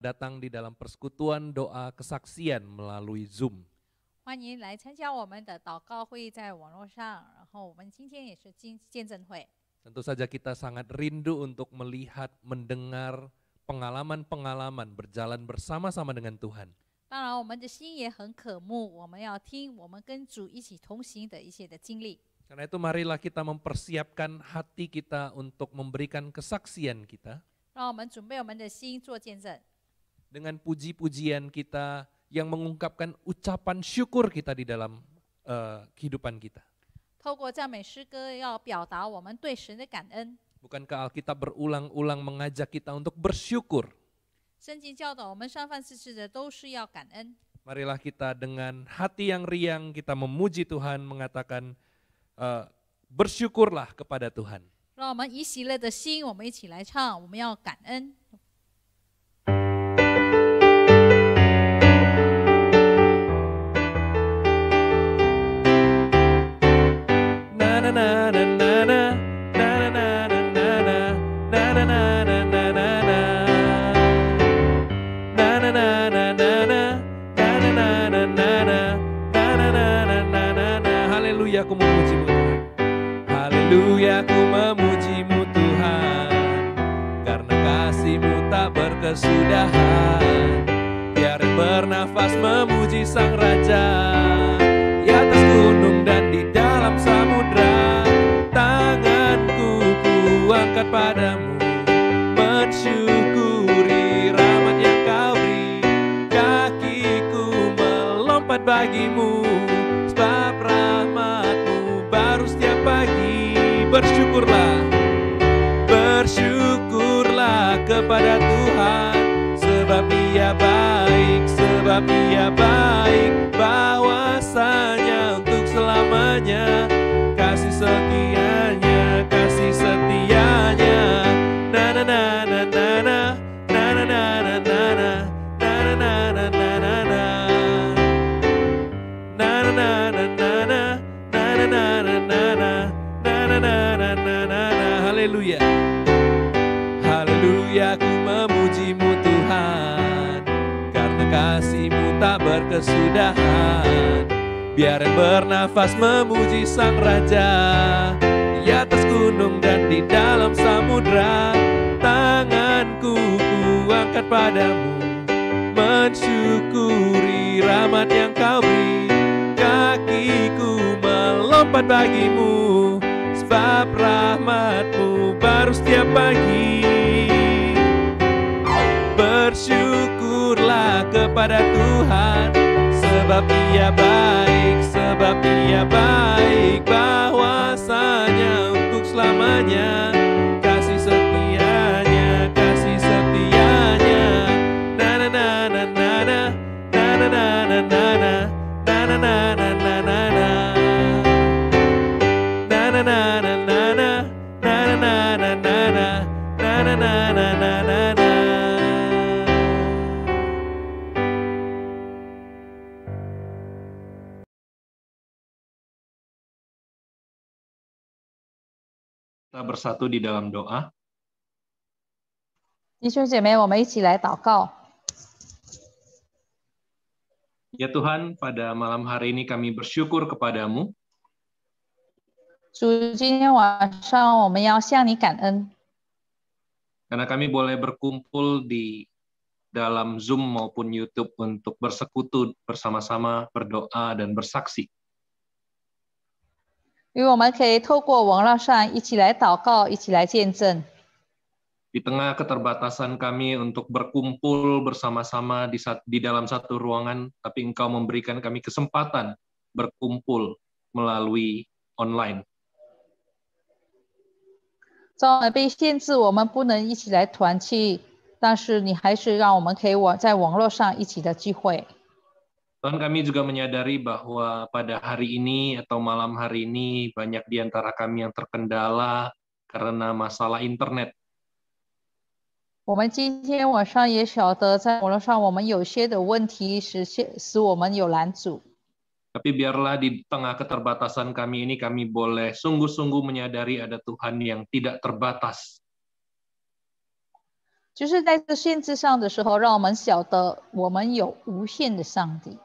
datang di dalam persekutuan doa kesaksian melalui Zoom. 欢迎来参加我们的祷告会议，在网络上。然后我们今天也是见证会。 Tentu saja kita sangat rindu untuk melihat, mendengar pengalaman-pengalaman berjalan bersama-sama dengan Tuhan. 当然，我们的心也很渴慕，我们要听我们跟主一起同行的一些的经历。 Karena itu marilah kita mempersiapkan hati kita untuk memberikan kesaksian kita. 让我们准备我们的心做见证， Dengan puji-pujian kita yang mengungkapkan ucapan syukur kita di dalam kehidupan kita. 透过赞美诗歌，要表达我们对神的感恩。 Bukankah Alkitab berulang-ulang mengajak kita untuk bersyukur? 圣经教导我们三番四次的都是要感恩。 Marilah kita dengan hati yang riang kita memuji Tuhan, mengatakan bersyukurlah kepada Tuhan. 让我们以喜乐的心，我们一起来唱，我们要感恩。 Haleluya, aku memuji-Mu Tuhan. Haleluya, aku memuji-Mu Tuhan. Karena kasih-Mu tak berkesudahan. Biarin bernafas memuji Sang Raja. Di atas gunung dan di dalam samudra, tanganku kuangkat padamu, mensyukuri rahmat yang Kau beri. Kakiku melompat bagimu, sebab rahmat-Mu baru setiap pagi. Bersyukurlah, bersyukurlah kepada Tuhan, sebab Dia baik, sebab Dia baik, bahwasanya untuk selamanya kasih setianya, kasih setianya. Na na na na na na na na na na na na na na na na na. Haleluya, haleluya, aku memuji-Mu Tuhan, karena kasih-Mu tak berkesudahan. Biarin bernafas memuji Sang Raja. Di atas gunung dan di dalam samudra, tanganku kuangkat padamu, mensyukuri rahmat yang Kau beri. Kakiku melompat bagimu, sebab rahmat-Mu baru setiap pagi. Bersyukurlah kepada Tuhan, sebab Dia baik, sebab Dia baik, bahwasanya untuk selamanya kasih setianya, kasih setianya. Na na na na na na na na na na na. Na na na na na na na. Na na na na na na. Na na na na na na. Na na na na na na na. Kita bersatu di dalam doa. 弟兄姐妹，我们一起来祷告。 Ya Tuhan, pada malam hari ini kami bersyukur kepadamu. 主，今天晚上我们要向你感恩， Karena kami boleh berkumpul di dalam Zoom maupun YouTube untuk bersekutu bersama-sama, berdoa dan bersaksi. 因为我们可以透过网络上一起来祷告，一起来见证。 Di tengah keterbatasan kami untuk berkumpul bersama-sama di dalam satu ruangan, tapi Engkau memberikan kami kesempatan berkumpul melalui online. 在我们被限制，我们不能一起来团契，但是你还是让我们可以在网络上一起的聚会。 Tuhan, kami juga menyadari bahwa pada hari ini atau malam hari ini banyak di antara kami yang terkendala karena masalah internet. 我们今天晚上也晓得，在网络上我们有些的问题使我们有拦阻。 Tapi biarlah di tengah keterbatasan kami ini kami boleh sungguh-sungguh menyadari ada Tuhan yang tidak terbatas. 就是在这限制上的时候，让我们晓得我们有无限的上帝。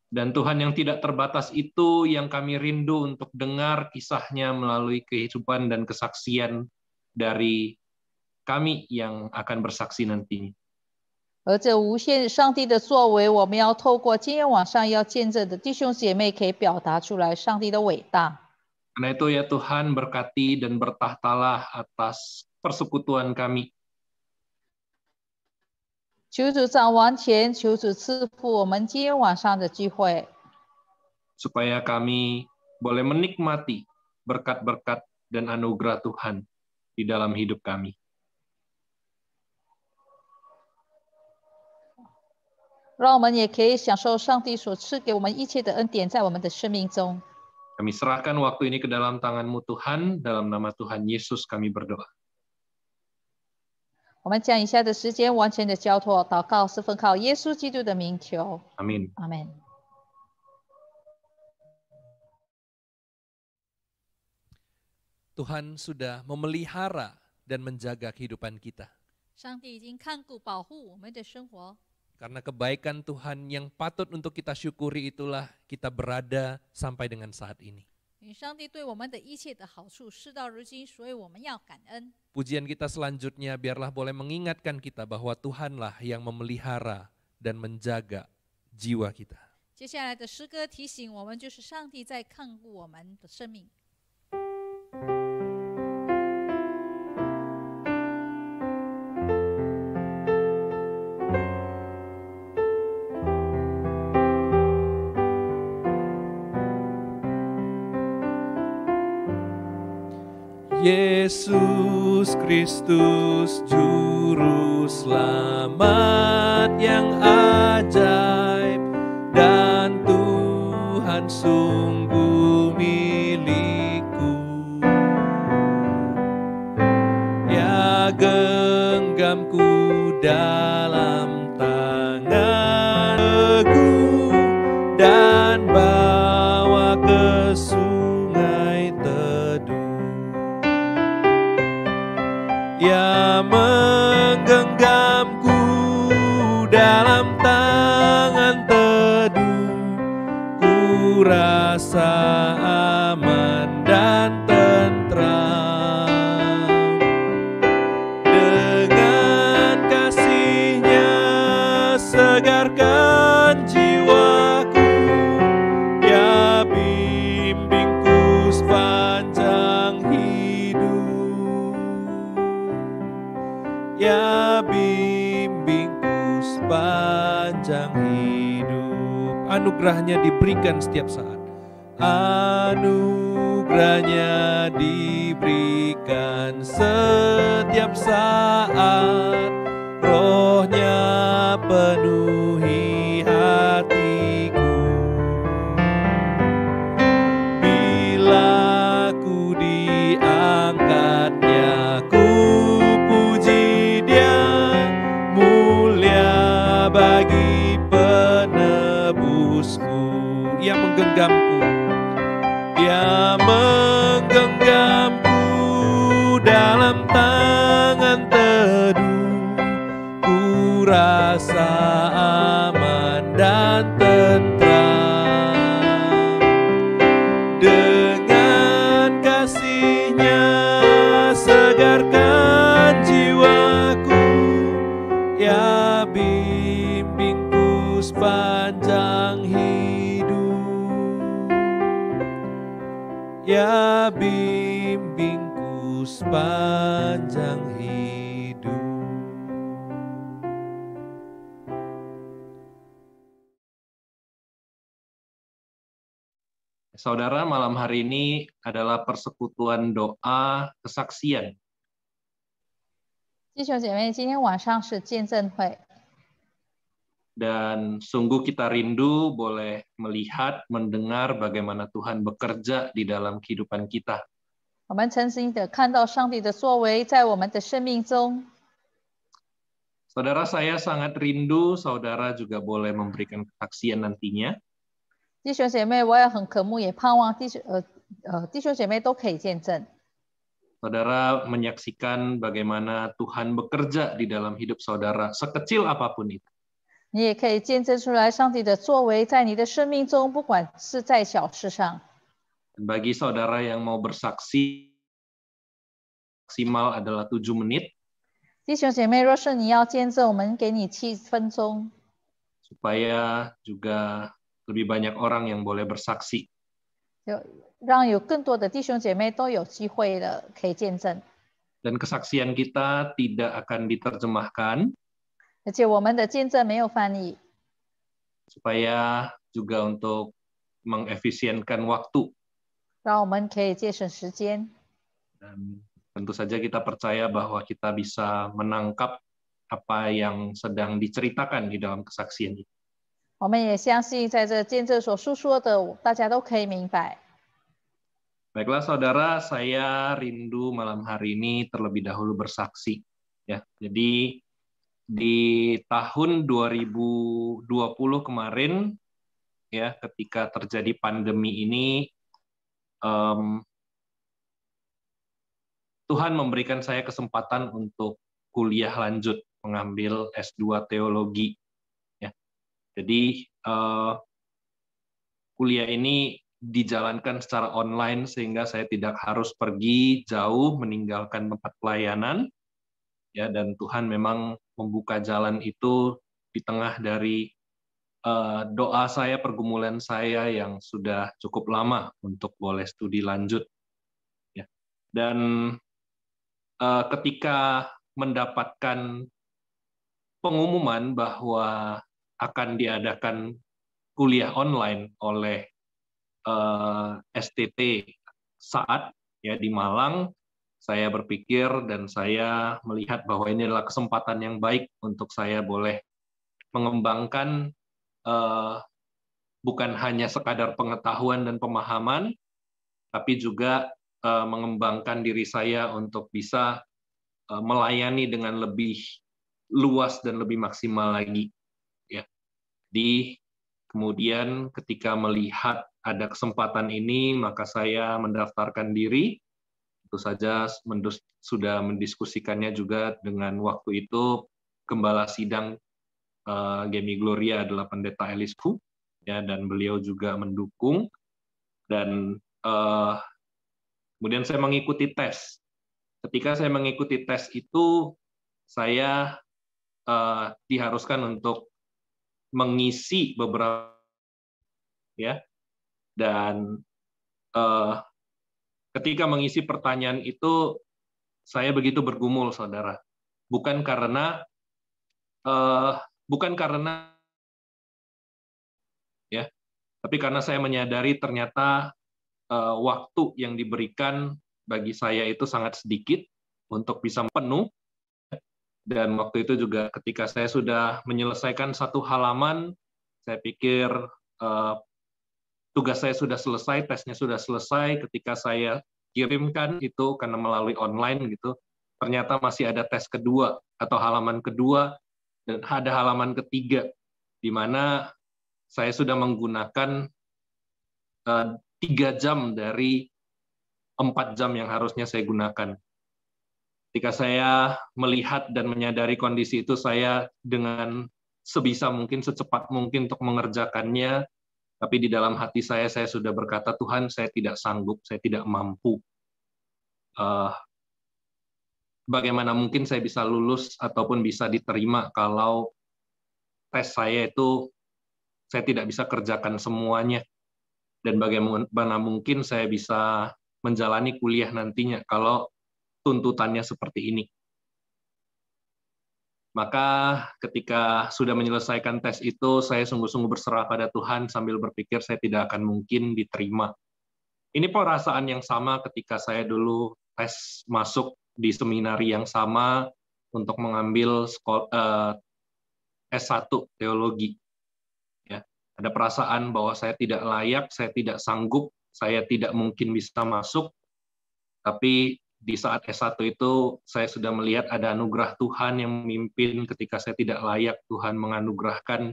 Dan Tuhan yang tidak terbatas itu yang kami rindu untuk dengar kisahnya melalui kehidupan dan kesaksian dari kami yang akan bersaksi nantinya. 而这无限上帝的作为，我们要透过今天晚上要见证的弟兄姐妹，可以表达出来上帝的伟大。 Karena itu ya Tuhan berkati dan bertahtalah atas persekutuan kami. 求主掌王前，求主赐福我们今天晚上的聚会， supaya kami boleh menikmati berkat-berkat dan anugerah Tuhan di dalam hidup kami. 让我们也可以享受上帝所赐给我们一切的恩典，在我们的生命中。 Kami serahkan waktu ini ke dalam tangan-Mu Tuhan, dalam nama Tuhan Yesus kami berdoa. 我们将以下的时间完全的交托祷告，是奉靠耶稣基督的名求， Amin. 阿门。 Tuhan sudah memelihara dan menjaga kehidupan kita. 上帝已经看顾保护我们的生活， Karena kebaikan Tuhan yang patut untuk kita syukuri itulah kita berada sampai dengan saat ini. 因为上帝对我们的一切的好处，事到如今，所以我们要感恩。 Pujian kita selanjutnya biarlah boleh mengingatkan kita bahwa Tuhanlah yang memelihara dan menjaga jiwa kita. 接下来的诗歌提醒我们，就是上帝在看顾我们的生命。 Yesus Kristus Juru Selamat yang ajaib dan Tuhan sungguh milikku. Ya genggamku dalam tangan teguh dan bawa ke sungai teduh. Ya menggenggamku dalam tangan teduh, ku rasa aman dan tentram. Dengan kasih-Nya segarkan jiwaku, ya bimbingku sepanjang hidup. Ya bimbingku sepanjang hidup. Anugerahnya diberikan setiap saat. Anugerahnya diberikan setiap saat. Roh-Nya penuhi hatiku. Bila ku diangkatnya, ku puji Dia, mulia bagi penebusku. Ia menggenggamku, Ia menggenggamku dalam tangan teduh, ku rasa aman dan tentram. Dengan kasih-Nya segarkan jiwaku, ya bimbingku sepanjang hidup. Ya bimbingku sepanjang hidup. Saudara, malam hari ini adalah persekutuan doa kesaksian. 弟兄姐妹，今天晚上是见证会， Dan sungguh kita rindu boleh melihat, mendengar bagaimana Tuhan bekerja di dalam kehidupan kita. 我们诚心的看到上帝的作为在我们的生命中。 Saudara, saya sangat rindu saudara juga boleh memberikan kesaksian nantinya. 弟兄姐妹，我也很渴慕，也盼望弟兄姐妹都可以见证。saudara menyaksikan bagaimana Tuhan bekerja di dalam hidup saudara, sekecil apapun itu. 你也可以见证出来上帝的作为在你的生命中，不管是在小事上。 Bagi saudara yang mau bersaksi, maksimal adalah 7 menit. 弟兄姐妹，若是你要见证，我们给你7分钟， supaya juga lebih banyak orang yang boleh bersaksi. 就让有更多的弟兄姐妹都有机会的可以见证。 Dan kesaksian kita tidak akan diterjemahkan, 而且我们的见证没有翻译， supaya juga untuk mengefisienkan waktu. 让我们可以节省时间。 Dan tentu saja kita percaya bahwa kita bisa menangkap apa yang sedang diceritakan di dalam kesaksian itu. 我们也相信，在这见证所述说的，大家都可以明白。 Baiklah saudara, saya rindu malam hari ini terlebih dahulu bersaksi. Ya, jadi di tahun 2020 kemarin, ya, ketika terjadi pandemi ini, Tuhan memberikan saya kesempatan untuk kuliah lanjut, mengambil S2 teologi. Ya. Jadi kuliah ini dijalankan secara online sehingga saya tidak harus pergi jauh meninggalkan tempat pelayanan. Ya, dan Tuhan memang membuka jalan itu di tengah dari doa saya, pergumulan saya yang sudah cukup lama untuk boleh studi lanjut. Ya. Dan ketika mendapatkan pengumuman bahwa akan diadakan kuliah online oleh STT Saat ya di Malang, saya berpikir dan saya melihat bahwa ini adalah kesempatan yang baik untuk saya boleh mengembangkan bukan hanya sekadar pengetahuan dan pemahaman, tapi juga mengembangkan diri saya untuk bisa melayani dengan lebih luas dan lebih maksimal lagi. Ya. Kemudian ketika melihat ada kesempatan ini, maka saya mendaftarkan diri. Tentu saja sudah mendiskusikannya juga dengan waktu itu Gembala Sidang Gemi Gloria adalah Pendeta Elisku, ya, dan beliau juga mendukung. Dan kemudian saya mengikuti tes. Ketika saya mengikuti tes itu, saya diharuskan untuk mengisi beberapa, ya, dan ketika mengisi pertanyaan itu saya begitu bergumul, saudara. Bukan karena ya, tapi karena saya menyadari ternyata waktu yang diberikan bagi saya itu sangat sedikit untuk bisa penuh. Dan waktu itu juga ketika saya sudah menyelesaikan satu halaman, saya pikir tugas saya sudah selesai, tesnya sudah selesai. Ketika saya kirimkan itu karena melalui online gitu, ternyata masih ada tes kedua atau halaman kedua dan ada halaman ketiga di mana saya sudah menggunakan 3 jam dari 4 jam yang harusnya saya gunakan. Ketika saya melihat dan menyadari kondisi itu, saya dengan sebisa mungkin, secepat mungkin untuk mengerjakannya, tapi di dalam hati saya sudah berkata, Tuhan, saya tidak sanggup, saya tidak mampu. Bagaimana mungkin saya bisa lulus ataupun bisa diterima kalau tes saya itu saya tidak bisa kerjakan semuanya. Dan bagaimana mungkin saya bisa menjalani kuliah nantinya kalau tuntutannya seperti ini. Maka ketika sudah menyelesaikan tes itu, saya sungguh-sungguh berserah pada Tuhan sambil berpikir saya tidak akan mungkin diterima. Ini perasaan yang sama ketika saya dulu tes masuk di seminari yang sama untuk mengambil S1 teologi. Ya, ada perasaan bahwa saya tidak layak, saya tidak sanggup, saya tidak mungkin bisa masuk. Tapi di saat S1 itu, saya sudah melihat ada anugerah Tuhan yang memimpin ketika saya tidak layak. Tuhan menganugerahkan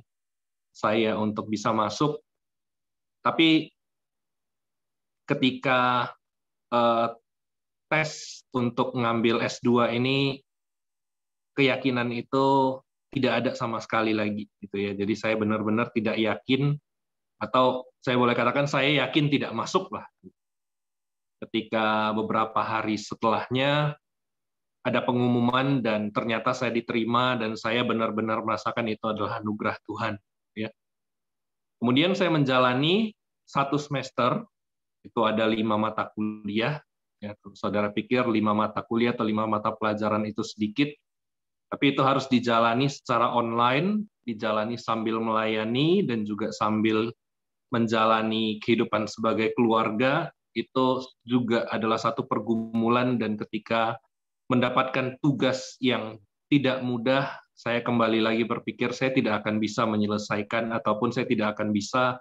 saya untuk bisa masuk. Tapi ketika tes untuk ngambil S2 ini, keyakinan itu tidak ada sama sekali lagi gitu ya. Jadi saya benar-benar tidak yakin, atau saya boleh katakan saya yakin tidak masuk lah. Ketika beberapa hari setelahnya ada pengumuman dan ternyata saya diterima dan saya benar-benar merasakan itu adalah anugerah Tuhan ya. Kemudian saya menjalani 1 semester, itu ada 5 mata kuliah. Ya, saudara pikir 5 mata kuliah atau 5 mata pelajaran itu sedikit, tapi itu harus dijalani secara online, dijalani sambil melayani dan juga sambil menjalani kehidupan sebagai keluarga. Itu juga adalah satu pergumulan, dan ketika mendapatkan tugas yang tidak mudah, saya kembali lagi berpikir saya tidak akan bisa menyelesaikan ataupun saya tidak akan bisa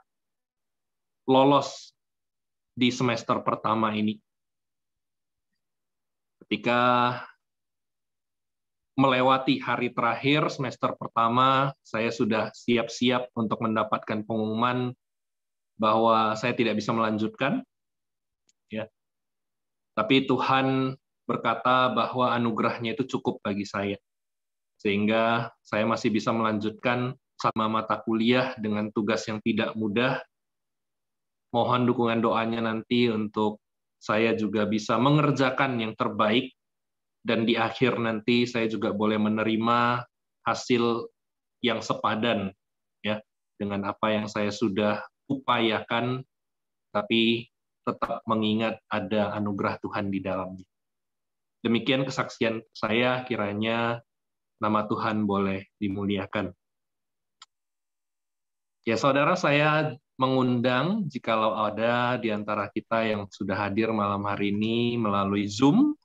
lolos di semester pertama ini. Ketika melewati hari terakhir semester pertama, saya sudah siap-siap untuk mendapatkan pengumuman bahwa saya tidak bisa melanjutkan. Ya. Tapi Tuhan berkata bahwa anugerahnya itu cukup bagi saya. Sehingga saya masih bisa melanjutkan sama mata kuliah dengan tugas yang tidak mudah. Mohon dukungan doanya nanti untuk saya juga bisa mengerjakan yang terbaik, dan di akhir nanti saya juga boleh menerima hasil yang sepadan ya dengan apa yang saya sudah upayakan, tapi tetap mengingat ada anugerah Tuhan di dalamnya. Demikian kesaksian saya, kiranya nama Tuhan boleh dimuliakan. Ya saudara, saya mengundang jikalau ada di antara kita yang sudah hadir malam hari ini melalui Zoom,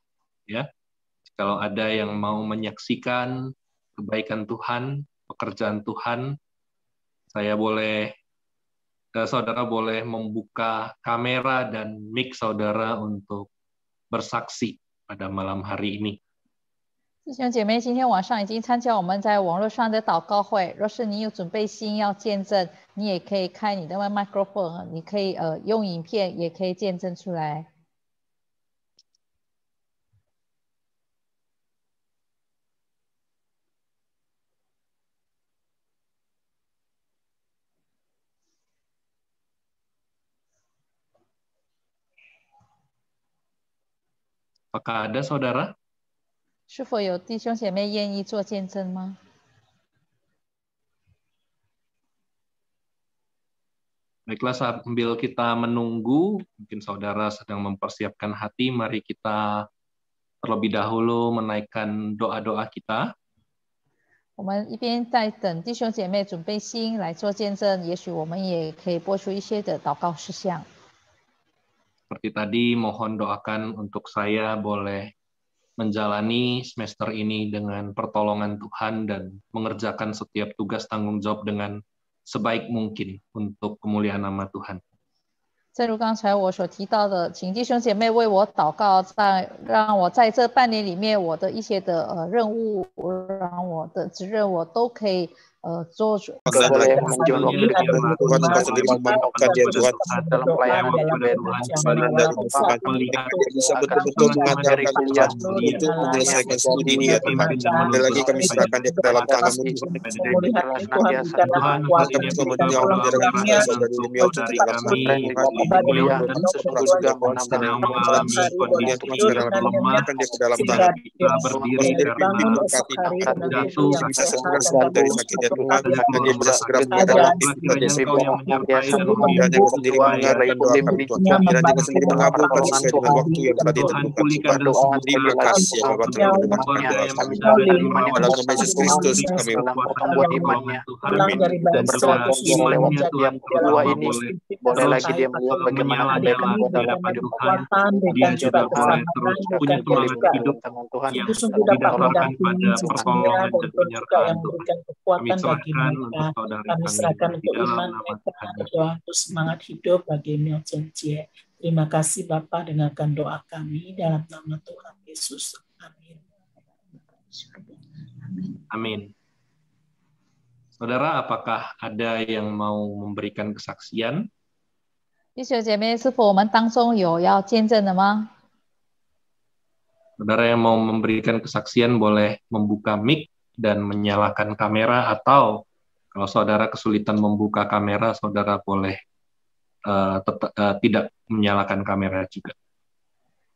ya, kalau ada yang mau menyaksikan kebaikan Tuhan, pekerjaan Tuhan, saudara boleh membuka kamera dan mic saudara untuk bersaksi pada malam hari ini. 弟兄姐妹，今天晚上已经参加我们在网络上的祷告会。若是你有准备心要见证，你也可以开你的麦克风，你可以用影片，也可以见证出来。Apakah ada saudara? 是否有弟兄姐妹愿意做见证吗？ Baiklah, sambil kita menunggu, mungkin saudara sedang mempersiapkan hati, mari kita terlebih dahulu menaikkan doa-doa kita. 我们一边在等弟兄姐妹准备心来做见证，也许我们也可以播出一些的祷告事项。 Seperti tadi, mohon doakan untuk saya boleh menjalani semester ini dengan pertolongan Tuhan dan mengerjakan setiap tugas tanggung jawab dengan sebaik mungkin untuk kemuliaan nama Tuhan. 正如刚才我所提到的，请弟兄姐妹为我祷告，让我在这半年里面我的一些的任务，让我的责任我都可以做主。 boleh menjual waktu dengan Tuhan, Engkau sendiri memampukan dia Tuhan dalam pelayanan bisa betul-betul mengajarkan Tuhan untuk menyelesaikan studi dia Tuhan. Sekali lagi kami serahkan dia ke dalam tangan-Mu Tuhan. Kami juga menjauh menyerahkan kita saudari demi dari kami kuliah dan sesuatu juga mengalami Tuhan sekarang menyerahkan dia ke dalam tangan. Berdiri sendiri memberkati bisa segera sembuh dari sakitnya Tuhan, dan dia bisa segera menghadapi kiranya Kau sendiri mendengarkan doa kami Tuhan, kiranya Kau sendiri mengabulkan sesuai dengan waktu yang telah ditentukan Tuhan. Terima kasih ya Bapak telah mendengarkan doa kami. Dalam nama Yesus Kristus kami membuat imannya. Dan berdoa lewat yang kedua ini, boleh lagi dia melihat bagaimana kebaikan Tuhan dalam hidup Tuhan. Dia juga boleh terus punya semangat hidup Tuhan yang didasarkan pada pertolongan dan penyertaan Tuhan. Kami serahkan untuk saudara kami serahkan di untuk dalam iman nama mereka, Tuhan. berdoa untuk semangat hidup bagi Mil Cencie. Terima kasih Bapa, dengarkan doa kami dalam nama Tuhan Yesus. Amin. Amin. Saudara, apakah ada yang mau memberikan kesaksian? 弟兄姐妹，是否我们当中有要见证的吗？ Saudara yang mau memberikan kesaksian boleh membuka mic dan menyalakan kamera, atau kalau saudara kesulitan membuka kamera, saudara boleh tidak menyalakan kamera juga.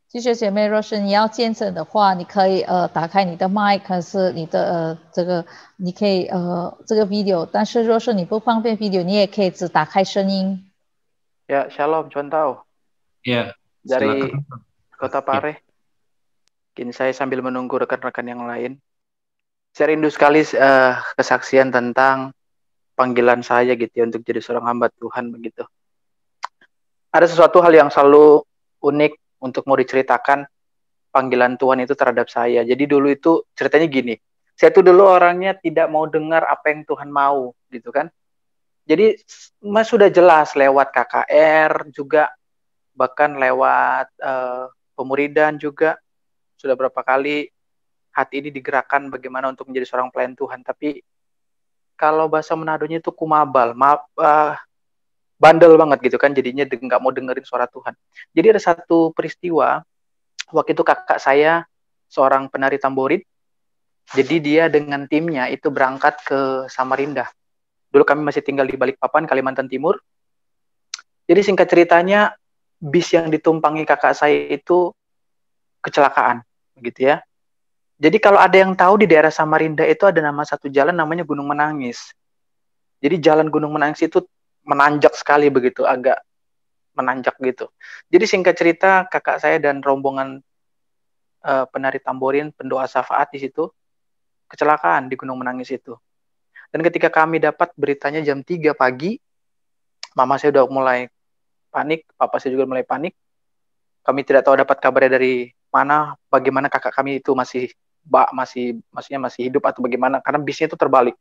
弟兄姐妹，若是你要见证的话，你可以打开你的麦，可是你的这个你可以这个 video， 但是若是你不方便 video， 你也可以只打开声音。Ya, Shalom, Chuan Tao. Ya, Dari silakan. Kota Pare. Kini saya sambil menunggu rekan-rekan yang lain. Saya rindu sekali kesaksian tentang panggilan saya gitu ya, untuk jadi seorang hamba Tuhan begitu. Ada sesuatu hal yang selalu unik untuk mau diceritakan panggilan Tuhan itu terhadap saya. Jadi dulu itu ceritanya gini. Saya tuh dulu orangnya tidak mau dengar apa yang Tuhan mau gitu kan. Jadi sudah jelas lewat KKR juga, bahkan lewat pemuridan juga. Sudah berapa kali hati ini digerakkan bagaimana untuk menjadi seorang pelayan Tuhan. Tapi kalau bahasa Manadonya itu kumabal, bandel banget gitu kan, jadinya nggak mau dengerin suara Tuhan. Jadi ada satu peristiwa, waktu itu kakak saya seorang penari tamborin, jadi dia dengan timnya itu berangkat ke Samarinda. Dulu kami masih tinggal di Balikpapan, Kalimantan Timur. Jadi singkat ceritanya, bis yang ditumpangi kakak saya itu kecelakaan, gitu ya. Jadi kalau ada yang tahu di daerah Samarinda itu ada satu jalan namanya Gunung Menangis. Jadi jalan Gunung Menangis itu menanjak sekali begitu, agak menanjak gitu. Jadi singkat cerita, kakak saya dan rombongan penari tamborin, pendoa syafaat di situ kecelakaan di Gunung Menangis itu. Dan ketika kami dapat beritanya jam 3 pagi, mama saya udah mulai panik, papa saya juga mulai panik. Kami tidak tahu dapat kabarnya dari mana, bagaimana kakak kami itu maksudnya masih hidup atau bagaimana, karena bisnya itu terbalik.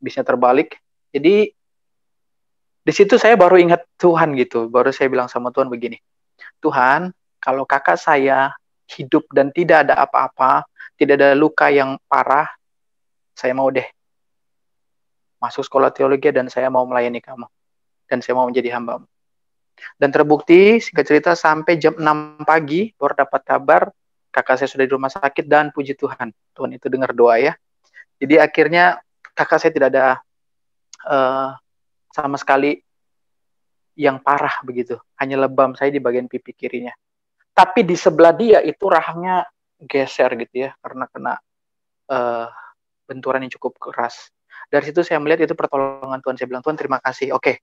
Bisnya terbalik. Jadi di situ saya baru ingat Tuhan gitu. Baru saya bilang sama Tuhan begini, Tuhan, kalau kakak saya hidup dan tidak ada apa-apa, tidak ada luka yang parah, saya mau deh masuk sekolah teologi dan saya mau melayani kamu. Dan saya mau menjadi hamba-Mu. Dan terbukti, singkat cerita, sampai jam 6 pagi baru dapat kabar kakak saya sudah di rumah sakit, dan puji Tuhan, Tuhan itu dengar doa ya. Jadi akhirnya kakak saya tidak ada sama sekali yang parah begitu, hanya lebam saya di bagian pipi kirinya. Tapi di sebelah dia itu rahangnya geser gitu ya, karena kena benturan yang cukup keras. Dari situ saya melihat itu pertolongan Tuhan. Saya bilang, Tuhan terima kasih, oke,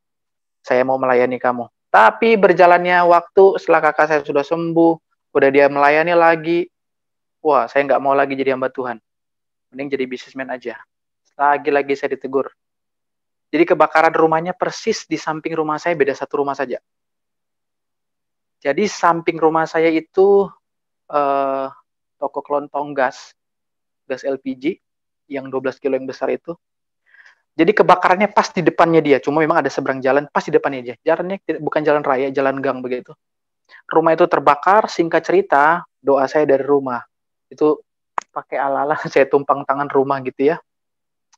saya mau melayani kamu. Tapi berjalannya waktu, setelah kakak saya sudah sembuh, udah dia melayani lagi, wah saya nggak mau lagi jadi hamba Tuhan, mending jadi bisnismen aja. Lagi-lagi saya ditegur. Jadi kebakaran rumahnya persis di samping rumah saya, beda satu rumah saja. Jadi samping rumah saya itu toko kelontong gas LPG yang 12 kilo yang besar itu. Jadi kebakarannya pas di depannya dia, cuma memang ada seberang jalan, pas di depannya aja. Jalannya bukan jalan raya, jalan gang begitu. Rumah itu terbakar, singkat cerita, doa saya dari rumah. Itu pakai ala-ala saya tumpang tangan rumah gitu ya.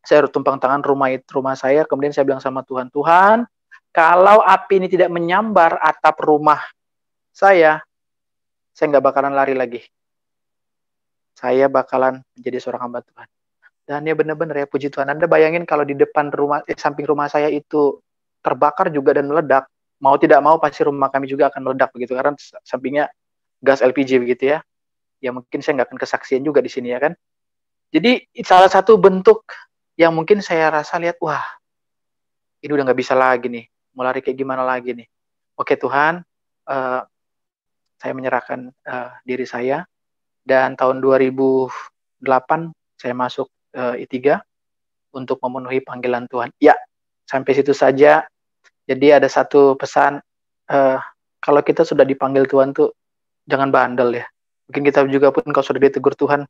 Saya tumpang tangan rumah saya, kemudian saya bilang sama Tuhan, Tuhan, kalau api ini tidak menyambar atap rumah saya nggak bakalan lari lagi. Saya bakalan menjadi seorang hamba Tuhan. Dan ya benar-benar ya, puji Tuhan. Anda bayangin kalau di depan samping rumah saya itu terbakar juga dan meledak, mau tidak mau pasti rumah kami juga akan meledak begitu, karena sampingnya gas LPG begitu ya. Ya mungkin saya nggak akan kesaksian juga di sini ya kan. Jadi salah satu bentuk yang mungkin saya rasa lihat, wah ini udah nggak bisa lagi nih, mau lari kayak gimana lagi nih. Oke Tuhan, saya menyerahkan diri saya, dan tahun 2008 saya masuk I3 untuk memenuhi panggilan Tuhan. Ya, sampai situ saja. Jadi ada satu pesan, kalau kita sudah dipanggil Tuhan tuh jangan bandel ya. Mungkin kita juga pun kalau sudah ditegur Tuhan,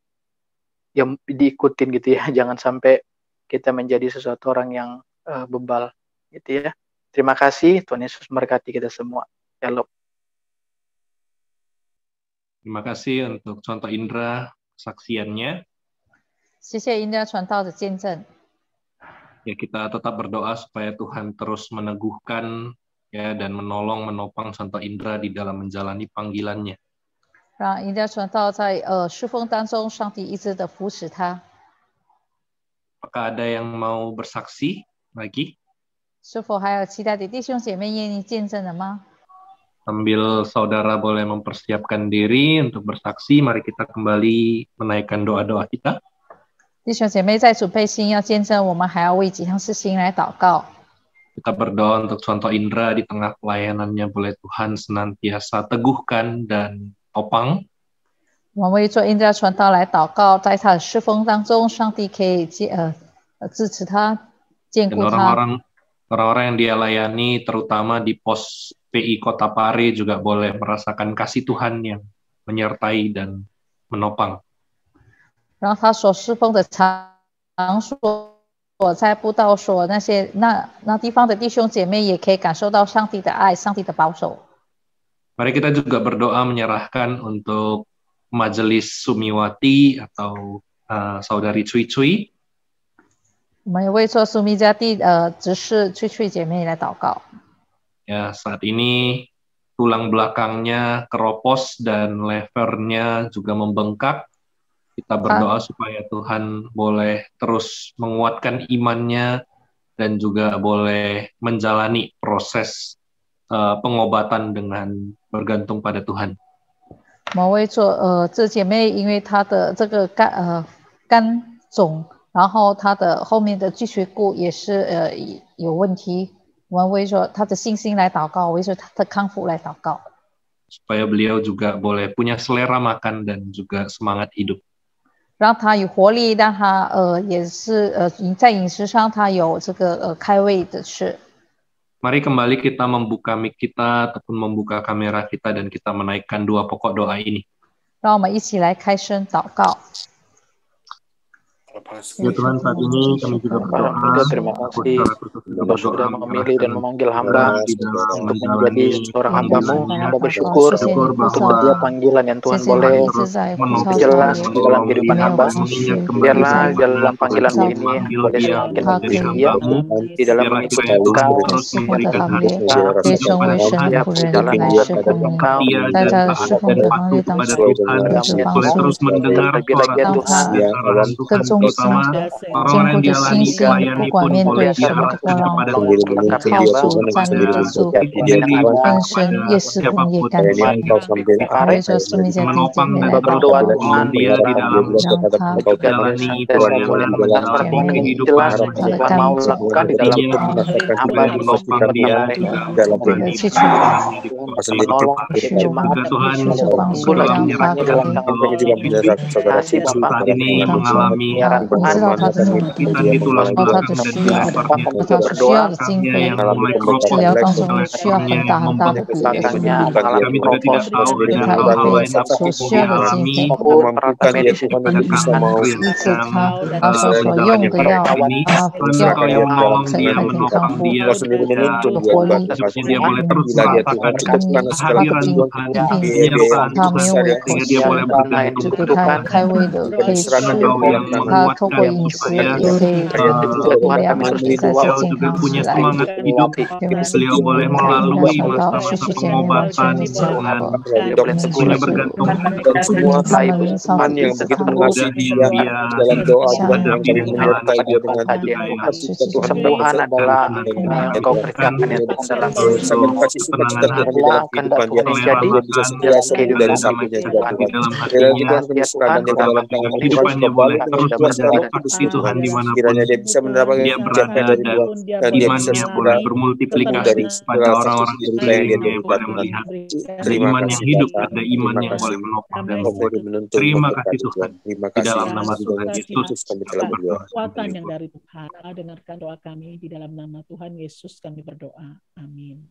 ya diikutin gitu ya. Jangan sampai kita menjadi sesuatu orang yang bebal gitu ya. Terima kasih, Tuhan Yesus memberkati kita semua. Shalom. Terima kasih untuk contoh Indra kesaksiannya. 谢谢Indra 传道的见证。 Ya, kita tetap berdoa supaya Tuhan terus meneguhkan ya dan menopang contoh Indra di dalam menjalani panggilannya. 让应家传道在侍奉当中，上帝一直的扶持他。 Apakah ada yang mau bersaksi lagi? 是否还有其他的弟兄姐妹愿意见证的吗？ Sambil saudara boleh mempersiapkan diri untuk bersaksi, mari kita kembali menaikkan doa-doa kita. 弟兄姐妹在准备心要见证，我们还要为几项事情来祷告。 Kita berdoa untuk Contoh Indra di tengah pelayanannya, boleh Tuhan senantiasa teguhkan dan topang. 我们为做应家传道来祷告，在他的侍奉当中，上帝可以支持他，兼 Dan 顾他。 orang-orang yang dia layani, terutama di pos PI Kota Pare, juga boleh merasakan kasih Tuhan yang menyertai dan menopang. 然后他所侍奉的场所，在布道所那些那地方的弟兄姐妹也可以感受到上帝的爱，上帝的保守。 Mari kita juga berdoa menyerahkan untuk Majelis Sumiwati atau Saudari Cui Cui. 我们也为做苏密家地执事翠翠姐妹来祷告。 Ya, saat ini tulang belakangnya keropos dan levernya juga membengkak. Kita berdoa supaya Tuhan boleh terus menguatkan imannya dan juga boleh menjalani proses pengobatan dengan bergantung pada Tuhan. 我们为做这姐妹，因为她的这个肝肿，然后她的后面的脊椎骨也是有问题。 我们为着他的信心来祷告，为着他的康复来祷告。 Supaya beliau juga boleh punya selera makan dan juga semangat hidup. 让他有活力，让他也是在饮食上他有这个开胃的吃。 Mari kembali kita membuka mic kita ataupun membuka kamera kita dan kita menaikkan dua pokok doa ini. 让我们一起来开声祷告。 Ya Tuhan, saat ini kami juga berdoa. Terima kasih Engkau sudah memilih dan memanggil hamba untuk menjadi seorang hamba-Mu. Hamba bersyukur untuk setiap panggilan yang Tuhan boleh jelas di dalam kehidupan hamba. Biarlah dalam panggilan ini boleh semakin setia di dalam mengikuti Engkau, jalan Engkau, terus mendengar suara Tuhan, orang-orang yang dialami melayani pun boleh diarahkan kepada menopang dan berdoa dengan dia di dalam menjalani pelayanan kehidupan mau lakukan di dalam hamba menopang dia dalam menolong Tuhan menyerahkan saat ini mengalami kita di tulang belakang dan di levernya berdoa yang mulai keropos levernya membengkaknya kami juga tidak tahu ada hal-hal lain apa yang dialami memampukan dia Tuhan untuk bisa mau ini Engkau yang menolong dia menopang dia sendiri menuntun dia boleh terus merasakan kehadiran Tuhan penyertaan Tuhan sehingga dia boleh bergantung Tuhan yang menguatkan supaya beliau juga punya semangat hidup. Beliau boleh melalui masa-masa pengobatan dengan punya bergantung dan semua Tuhan yang begitu mengasihi dia dalam doa Tuhan yang kami menyertai dia dengan kesembuhan adalah yang Engkau berikan dalam kasih sukacita Tuhan di dalam kehidupan dia dia bisa segera sembuh dari sakitnya Tuhan. Tuhan kami serahkan dia dalam tangan kehidupannya boleh terus berjalan Tuhan dimanapun kiranya dia bisa mendapatkan dia berada dan imannya boleh bermultiplikasi pada orang-orang yang dia boleh melihat iman yang hidup, ada iman yang boleh menopang dan terima kasih Tuhan di dalam nama Tuhan Yesus kami telah berdoa. Kekuatan yang dari Tuhan, dengarkan doa kami di dalam nama Tuhan Yesus kami berdoa. Amin.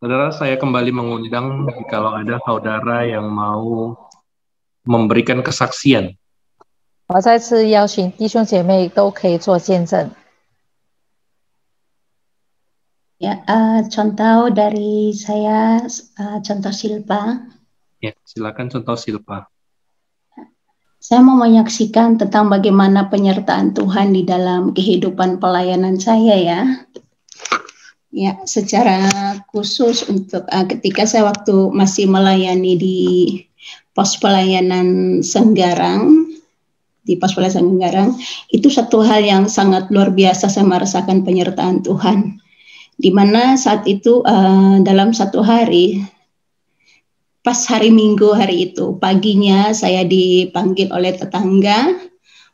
Saudara, saya kembali mengundang kalau ada saudara yang mau memberikan kesaksian. 我再次邀请弟兄姐妹都可以做见证。 Ya, contoh dari saya, contoh Silpa. Ya, silakan contoh Silpa. Saya mau menyaksikan tentang bagaimana penyertaan Tuhan di dalam kehidupan pelayanan saya ya. Ya, secara khusus untuk ketika saya waktu masih melayani di pos pelayanan Senggarang, itu satu hal yang sangat luar biasa saya merasakan penyertaan Tuhan. Di mana saat itu dalam satu hari, pas hari Minggu hari itu, paginya saya dipanggil oleh tetangga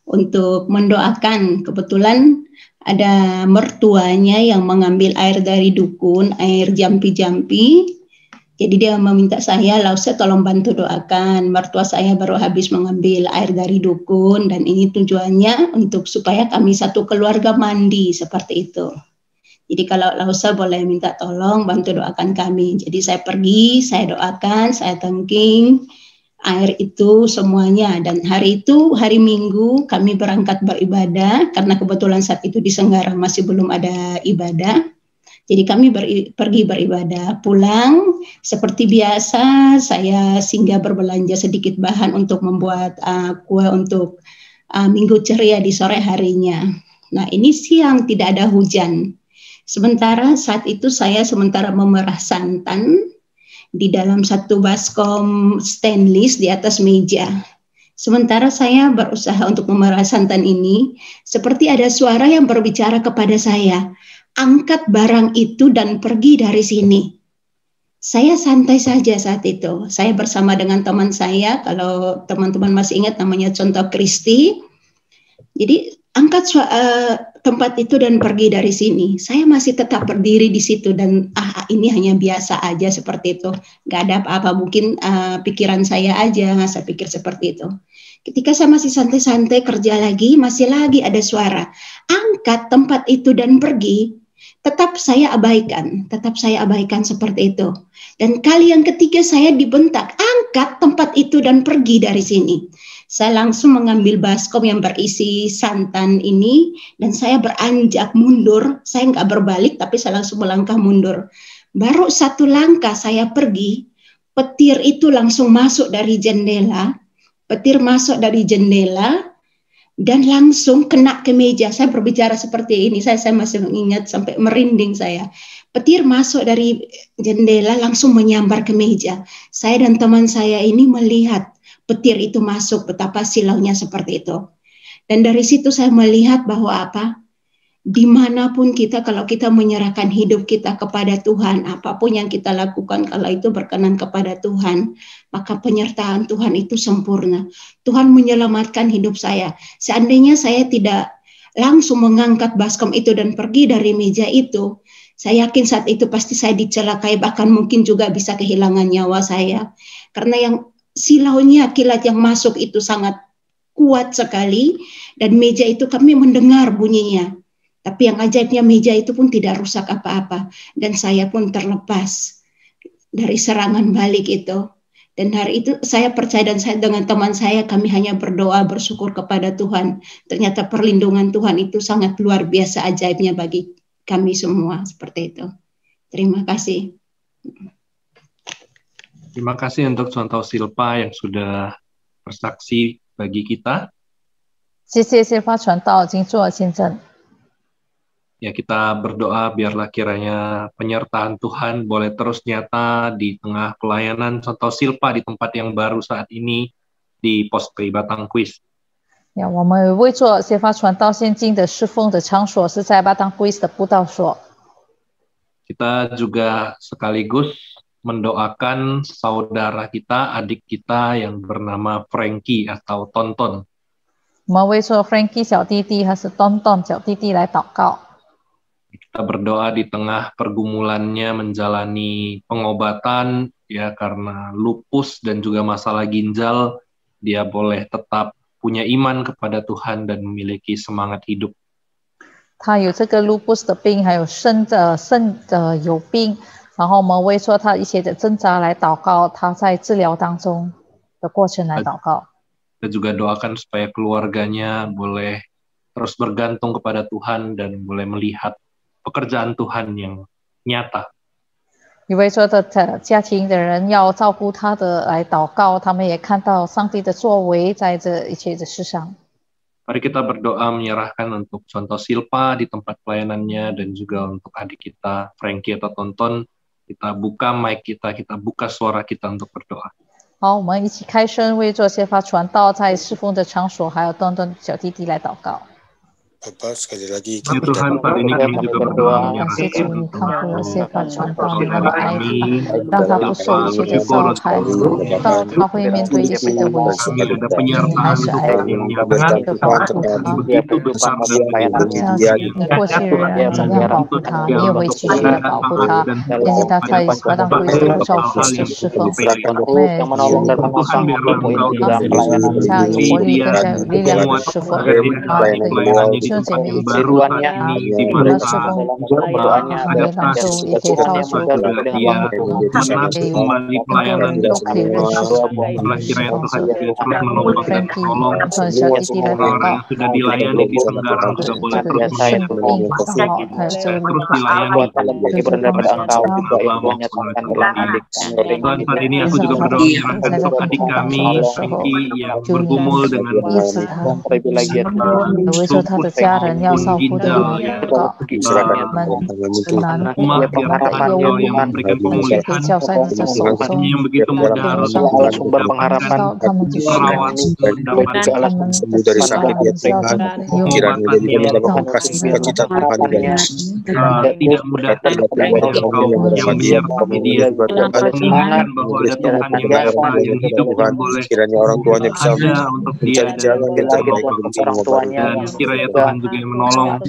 untuk mendoakan. Kebetulan ada mertuanya yang mengambil air dari dukun, air jampi-jampi. Jadi dia meminta saya, Lause tolong bantu doakan. Mertua saya baru habis mengambil air dari dukun dan ini tujuannya untuk supaya kami satu keluarga mandi seperti itu. Jadi kalau Lause boleh minta tolong bantu doakan kami. Jadi saya pergi, saya doakan, saya tangking air itu semuanya. Dan hari itu, hari Minggu, kami berangkat beribadah, karena kebetulan saat itu di Senggarang masih belum ada ibadah. Jadi kami pergi beribadah, pulang, seperti biasa, saya singgah berbelanja sedikit bahan untuk membuat kue untuk Minggu ceria di sore harinya. Nah ini siang, tidak ada hujan. Sementara saat itu saya memerah santan, di dalam satu baskom stainless di atas meja. Sementara saya berusaha untuk memerah santan ini, seperti ada suara yang berbicara kepada saya, angkat barang itu dan pergi dari sini. Saya santai saja saat itu. Saya bersama dengan teman saya, kalau teman-teman masih ingat namanya Contoh Kristi. Jadi angkat tempat itu dan pergi dari sini. Saya masih tetap berdiri di situ dan ini hanya biasa aja seperti itu. Nggak ada apa-apa, mungkin pikiran saya aja, saya pikir seperti itu. Ketika saya masih santai-santai kerja lagi, masih lagi ada suara, angkat tempat itu dan pergi. Tetap saya abaikan seperti itu. Dan kali yang ketiga saya dibentak, angkat tempat itu dan pergi dari sini. Saya langsung mengambil baskom yang berisi santan ini dan saya beranjak mundur. Saya nggak berbalik tapi saya langsung melangkah mundur. Baru satu langkah saya pergi, petir itu langsung masuk dari jendela. Dan langsung kena ke meja. Saya berbicara seperti ini, saya masih mengingat sampai merinding saya. Petir masuk dari jendela langsung menyambar ke meja. Saya dan teman saya ini melihat petir itu masuk, betapa silaunya seperti itu. Dan dari situ saya melihat bahwa dimanapun kita, kalau kita menyerahkan hidup kita kepada Tuhan, apapun yang kita lakukan, kalau itu berkenan kepada Tuhan, maka penyertaan Tuhan itu sempurna. Tuhan menyelamatkan hidup saya. Seandainya saya tidak langsung mengangkat baskom itu dan pergi dari meja itu, saya yakin saat itu pasti saya dicelakai, bahkan mungkin juga bisa kehilangan nyawa saya. Karena yang silaunya, kilat yang masuk itu sangat kuat sekali, dan meja itu kami mendengar bunyinya. Tapi yang ajaibnya meja itu pun tidak rusak apa-apa. Dan saya pun terlepas dari serangan balik itu. Dan hari itu saya percaya dan saya dengan teman saya, kami hanya berdoa, bersyukur kepada Tuhan. Ternyata perlindungan Tuhan itu sangat luar biasa ajaibnya bagi kami semua. Seperti itu. Terima kasih. Terima kasih untuk Contoh Silpa yang sudah bersaksi bagi kita. 谢谢谢发传道已经做了见证。 Ya, kita berdoa biarlah kiranya penyertaan Tuhan boleh terus nyata di tengah pelayanan Contoh Silpa di tempat yang baru saat ini di Pos Pei Batang Kuis. 呀，我们为做谢发传道现今的侍奉的场所是在巴当圭斯的布道所。 Kita juga sekaligus mendoakan saudara kita, adik kita yang bernama Frankie atau Tonton. 我们为做 Frankie 小弟弟还是 Tonton 小弟弟来祷告。 Kita berdoa di tengah pergumulannya menjalani pengobatan ya karena lupus dan juga masalah ginjal, dia boleh tetap punya iman kepada Tuhan dan memiliki semangat hidup. 他有这个 lupus 的病，还有肾的有病，然后我们为做他一些的挣扎来祷告，他在治疗当中的过程来祷告。 Kita juga doakan supaya keluarganya boleh terus bergantung kepada Tuhan dan boleh melihat pekerjaan Tuhan yang nyata. 因为说的家庭的人要照顾他的来祷告，他们也看到上帝的作为在这一切的事上。Mari kita berdoa menyerahkan untuk contoh Silpa di tempat pelayanannya dan juga untuk adik kita Frankie atau Tonton. Kita buka mic kita buka suara kita untuk berdoa. 好，我们一起开声为做谢发传道在侍奉的场所，还有东东小弟弟来祷告。 Bapak, sekali lagi Ya Tuhan, saat ini kami juga berdoa menyerahkan untuk saudari kami,让他不受一切的造害，到他会面对一切的危险。 ada penyertaan Tuhan yang begitu besar dan 你过去的人怎样保护他，你也会继续的保护他，并且他在发当归的照顾的侍奉，为这样有活力，更加有力量的侍奉，弟兄姐妹一起。 Tuhannya di mana doanya adaptasi kembali pelayanan dan setelah kiranya Tuhan terus menopang dan menolong orang-orang yang sudah dilayani di Tenggara juga boleh terus dilayani Tuhan, saat ini aku juga berdoa menyerahkan untuk adik kami Vicky yang bergumul dengan ginjal yang yang memberikan pemulihan yang begitu mudah harus sumber pengharapan merawat mendapatkan sembuh dari sakit kiranya jadi menemukan kasih sukacita Tuhan tidak mudah yang menyertai dia mengingatkan bahwa ada Tuhan yang esa yang hidup dan boleh kiranya orang tuanya bisa untuk dia jalan yang terbaik dan kiranya Tuhan juga yang menolong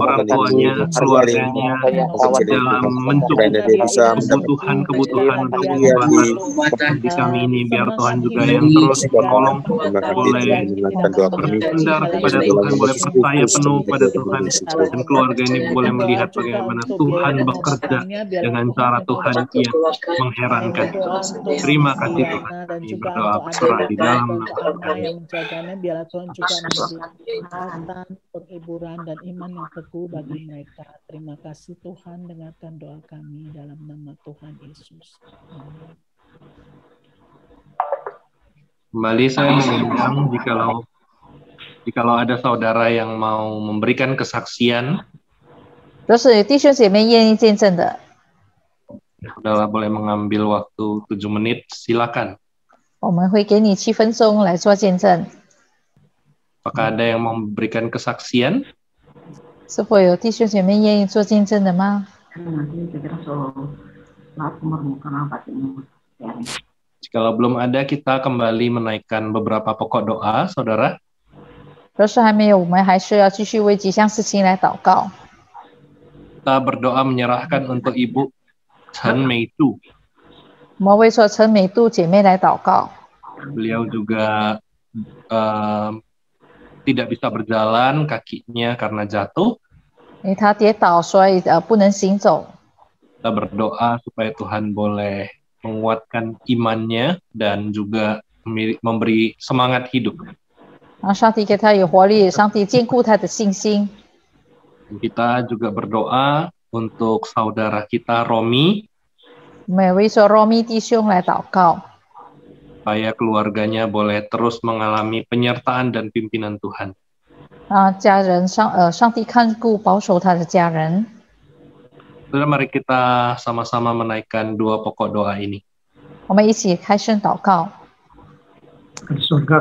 orang tuanya, keluarganya dalam mencukupi kebutuhan untuk pengobatan di kami ini, biar Tuhan juga yang terus menolong, boleh bersandar kepada Tuhan, boleh percaya penuh pada Tuhan, dan keluarga ini boleh melihat bagaimana Tuhan bekerja dengan cara Tuhan yang mengherankan. Terima kasih Tuhan. Kami berdoa berserah di dalam nama yang menjaganya, biarlah Tuhan juga memberi kekuatan, penghiburan dan iman yang teguh bagi mereka. Terima kasih Tuhan, dengarkan doa kami dalam nama Tuhan Yesus. Amin. Kembali saya mengundang jikalau ada saudara yang mau memberikan kesaksian, 若是弟兄姐妹愿意见证的， saudara boleh mengambil waktu 7 menit, silakan. 我们会给你7分钟来做见证。 Apakah ada yang mau memberikan kesaksian? 是否有弟兄姐妹愿意做见证的吗？ Jikalau belum ada, kita kembali menaikkan beberapa pokok doa, saudara. 若是还没有，我们还是要继续为几项事情来祷告。 Kita berdoa menyerahkan untuk Ibu Chen Meitu. 我们为说陈美度姐妹来祷告。 Beliau juga tidak bisa berjalan, kakinya karena jatuh. 因为她跌倒，所以不能行走。 Kita berdoa supaya Tuhan boleh menguatkan imannya dan juga memberi semangat hidup. 让上帝给她有活力，上帝坚固她的信心。 Kita juga berdoa untuk saudara kita Romi. 我们也为说Romi弟兄来祷告。 Supaya keluarganya boleh terus mengalami penyertaan dan pimpinan Tuhan. 家人上帝看顾保守他的家人。 Saudara, mari kita sama-sama menaikkan 2 pokok doa ini. 我们一起开声祷告。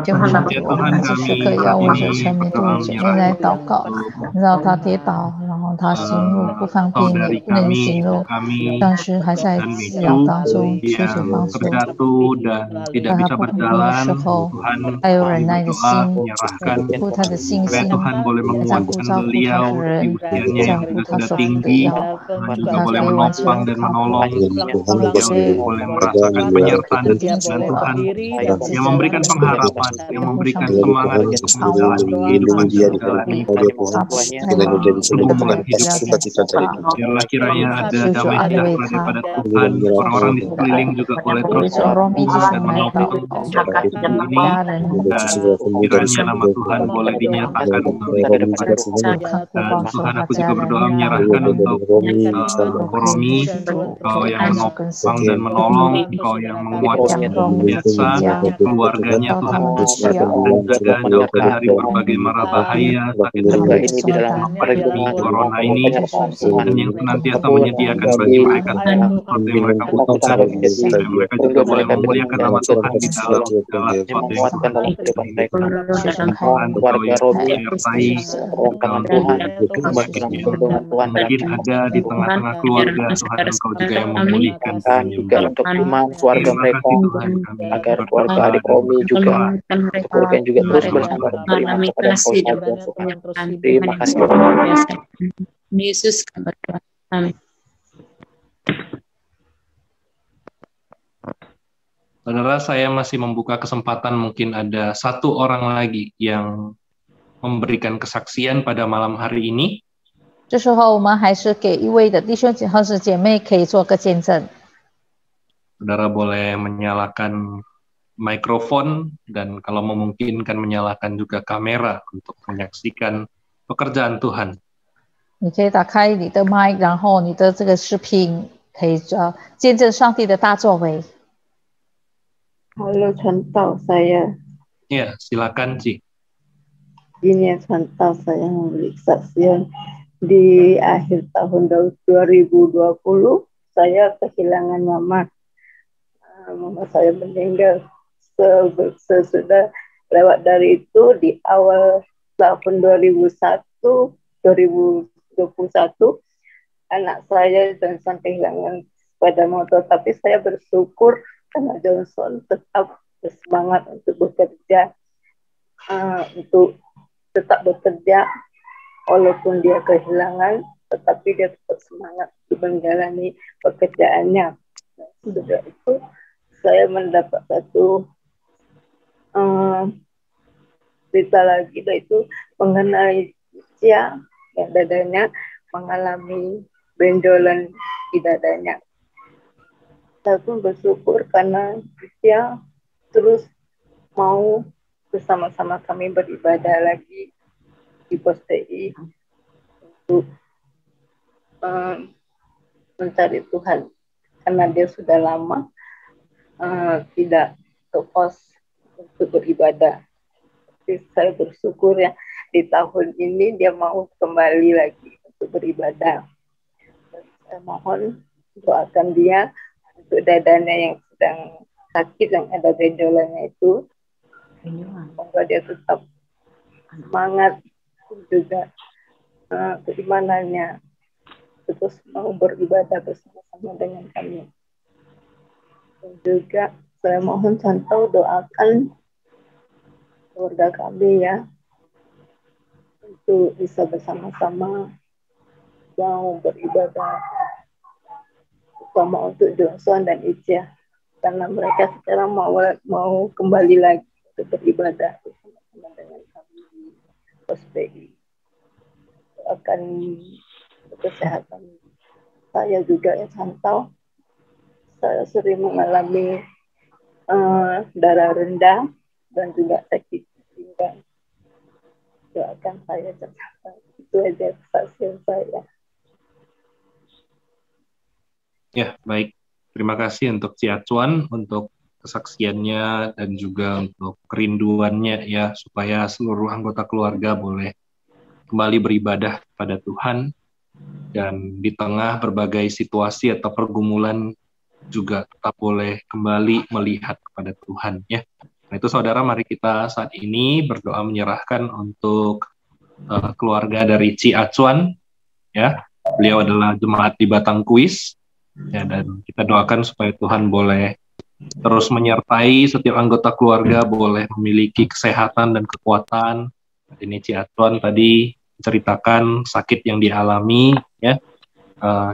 天父上帝，我们此时刻要为着陈美度姐妹来祷告，让她跌倒，然后她行路不方便，也不能行路，但是还在治疗当中，求主帮助。 tidak bisa berjalan, Tuhan 还有忍耐的心， menyerahkan 顾她的信心， Tuhan boleh 照顾 menguatkan beliau 她的人， di usianya 照 yang 顾她 sudah 所服的 tinggi, 药， juga boleh menopang dan menolong, boleh merasakan penyertaan dan Tuhan yang memberikan pengharapan, yang memberikan semangat untuk menjalani kehidupan menjalani hidup. Biarlah kiranya ada damai sejahtera daripada Tuhan. Orang-orang di sekeliling juga boleh terus dan menopang ini. Dan kiranya nama Tuhan boleh dinyatakan melalui kehidupan. Dan Tuhan, aku juga berdoa menyerahkan untuk Romi, Kau yang menopang dan menolong, Kau yang menguatkan biasa keluarganya Tuhan, dan juga jauhkan dari berbagai mara bahaya, sakit pandemi corona ini, Tuhan yang senantiasa menyediakan bagi mereka seperti mereka butuhkan, dan mereka juga boleh memuliakan nama Tuhan di dalam segala sesuatu yang Tuhan, Kau yang menyertai mungkin ada di tengah-tengah keluarga Tuhan, Engkau juga yang memulihkan juga untuk iman keluarga mereka, agar keluarga adik Romi juga keluarga yang juga terus bersama beriman kepada Engkau saja Tuhan. Terima kasih Yesus berdoa. Amin. Saudara, saya masih membuka kesempatan, mungkin ada satu orang lagi yang memberikan kesaksian pada malam hari ini. 这时候我们还是给一位的弟兄或是姐妹可以做个见证。 Saudara boleh menyalakan mikrofon dan kalau memungkinkan menyalakan juga kamera untuk menyaksikan pekerjaan Tuhan. 你可以打开你的麦，然后你的这个视频可以见证上帝的大作为。 Halo Chantal, saya. Ya, silakan Ci. Ini Chantal, saya memberi kesaksian di akhir tahun 2020 saya kehilangan mama. Mama saya meninggal. Sesudah lewat dari itu di awal tahun 2021 anak saya Johnson kehilangan sepeda motor, tapi saya bersyukur karena Johnson tetap bersemangat untuk bekerja, walaupun dia kehilangan, tetapi dia tetap semangat untuk menjalani pekerjaannya. Sudah itu saya mendapat satu cerita lagi, yaitu mengenai Cia yang dadanya mengalami benjolan di dadanya. Saya pun bersyukur karena Cia terus mau bersama-sama kami beribadah lagi di Pos TI untuk mencari Tuhan, karena dia sudah lama tidak ke pos untuk beribadah. Tapi saya bersyukur ya di tahun ini dia mau kembali lagi untuk beribadah. Saya mohon doakan dia untuk dadanya yang sedang sakit, yang ada benjolannya itu, semoga dia tetap semangat juga keimanannya, terus mau beribadah bersama-sama dengan kami. Dan juga saya mohon Chantal doakan keluarga kami ya, untuk bisa bersama-sama mau beribadah, terutama untuk Johnson dan Icia, karena mereka sekarang mau kembali lagi untuk beribadah bersama-sama dengan kami di Pos PI. Akan kesehatan saya juga ya Chantal. Saya sering mengalami darah rendah dan juga sakit pinggang. Doakan saya cepat. Itu aja kesaksian saya. Ya, baik. Terima kasih untuk Ci Acuan untuk kesaksiannya dan juga untuk kerinduannya ya, supaya seluruh anggota keluarga boleh kembali beribadah pada Tuhan, dan di tengah berbagai situasi atau pergumulan juga tetap boleh kembali melihat kepada Tuhan ya. Nah itu saudara, mari kita saat ini berdoa menyerahkan untuk keluarga dari Ci Acuan ya. Beliau adalah jemaat di Batangkuis ya, dan kita doakan supaya Tuhan boleh terus menyertai setiap anggota keluarga, boleh memiliki kesehatan dan kekuatan. Ini Ci Acuan tadi ceritakan sakit yang dialami ya.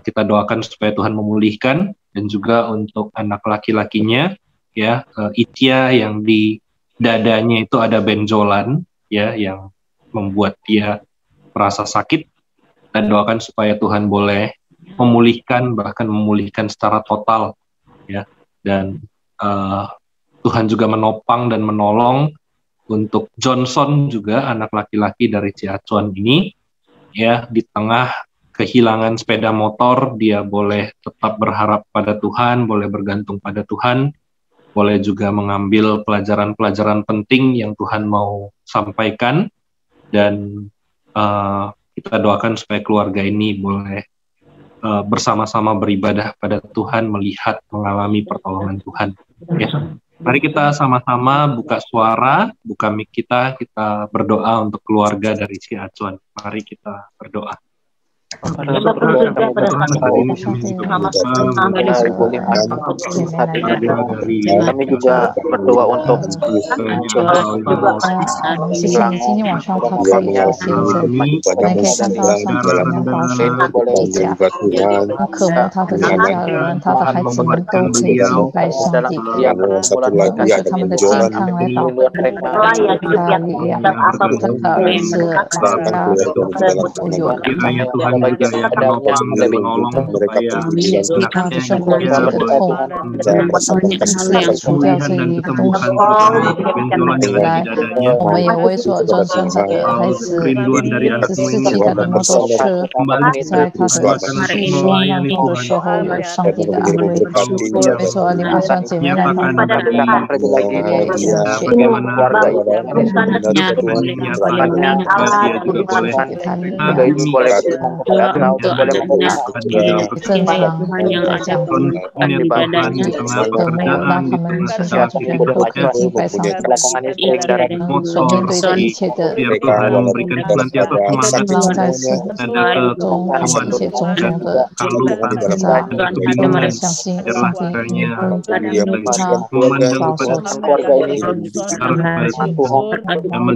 Kita doakan supaya Tuhan memulihkan, dan juga untuk anak laki-lakinya ya, Itia yang di dadanya itu ada benjolan ya, yang membuat dia merasa sakit, Kita doakan supaya Tuhan boleh memulihkan, bahkan memulihkan secara total, ya. Dan Tuhan juga menopang dan menolong untuk Johnson juga, anak laki-laki dari Ciacuan ini, ya, di tengah kehilangan sepeda motor, dia boleh tetap berharap pada Tuhan, boleh bergantung pada Tuhan, boleh juga mengambil pelajaran-pelajaran penting yang Tuhan mau sampaikan, dan kita doakan supaya keluarga ini boleh bersama-sama beribadah pada Tuhan, melihat, mengalami pertolongan Tuhan. Ya. Mari kita sama-sama buka suara, buka mic kita berdoa untuk keluarga dari Ciacuan. Mari kita berdoa. Kami juga berdoa untuk kerinduan dari anakmu ini kembali melayani memberikan senantiasa semangat, ada kekuatan, ada kebingungan, adalah kiranya memandang pada